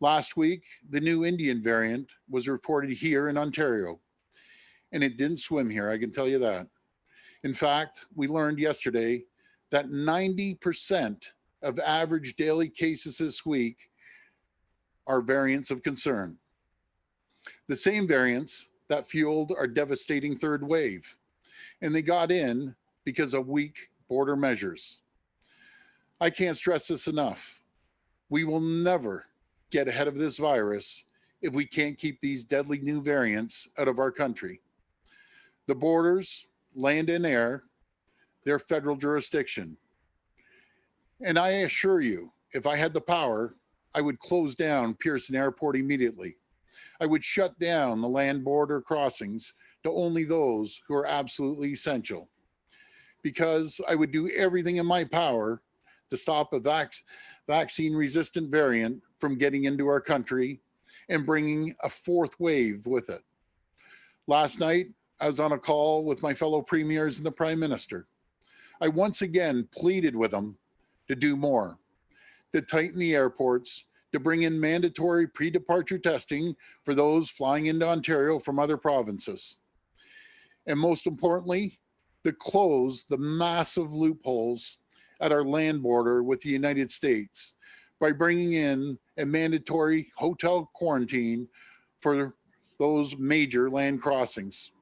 Last week, the new Indian variant was reported here in Ontario, and it didn't swim here, I can tell you that. In fact, we learned yesterday that 90% of average daily cases this week are variants of concern. The same variants that fueled our devastating third wave, and they got in because of weak border measures. I can't stress this enough. We will never get ahead of this virus if we can't keep these deadly new variants out of our country. The borders, land and air, they're federal jurisdiction. And I assure you, if I had the power, I would close down Pearson Airport immediately. I would shut down the land border crossings to only those who are absolutely essential, because I would do everything in my power to stop a vaccine-resistant variant from getting into our country and bringing a fourth wave with it. Last night, I was on a call with my fellow premiers and the Prime Minister. I once again pleaded with them to do more, to tighten the airports, to bring in mandatory pre-departure testing for those flying into Ontario from other provinces. And most importantly, to close the massive loopholes at our land border with the United States by bringing in a mandatory hotel quarantine for those major land crossings.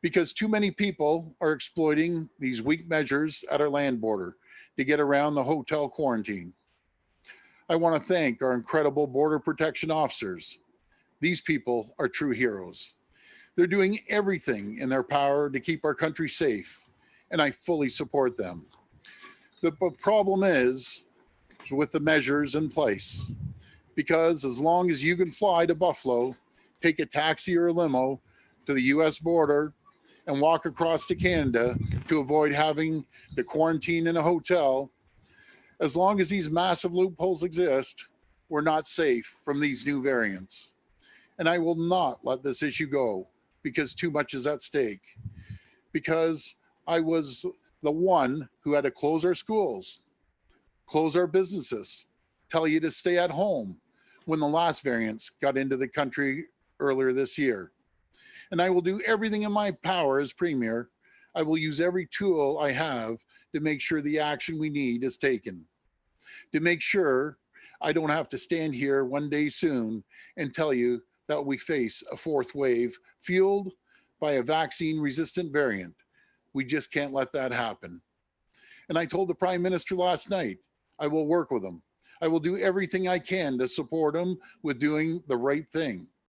Because too many people are exploiting these weak measures at our land border to get around the hotel quarantine. I want to thank our incredible border protection officers. These people are true heroes. They're doing everything in their power to keep our country safe, and I fully support them. The problem is with the measures in place, because as long as you can fly to Buffalo, take a taxi or a limo to the U.S. border, and walk across to Canada to avoid having to quarantine in a hotel, as long as these massive loopholes exist, we're not safe from these new variants. And I will not let this issue go because too much is at stake. Because I was the one who had to close our schools, close our businesses, tell you to stay at home when the last variants got into the country earlier this year. And I will do everything in my power as Premier. I will use every tool I have to make sure the action we need is taken. To make sure I don't have to stand here one day soon and tell you that we face a fourth wave fueled by a vaccine-resistant variant. We just can't let that happen. And I told the Prime Minister last night, I will work with him. I will do everything I can to support him with doing the right thing.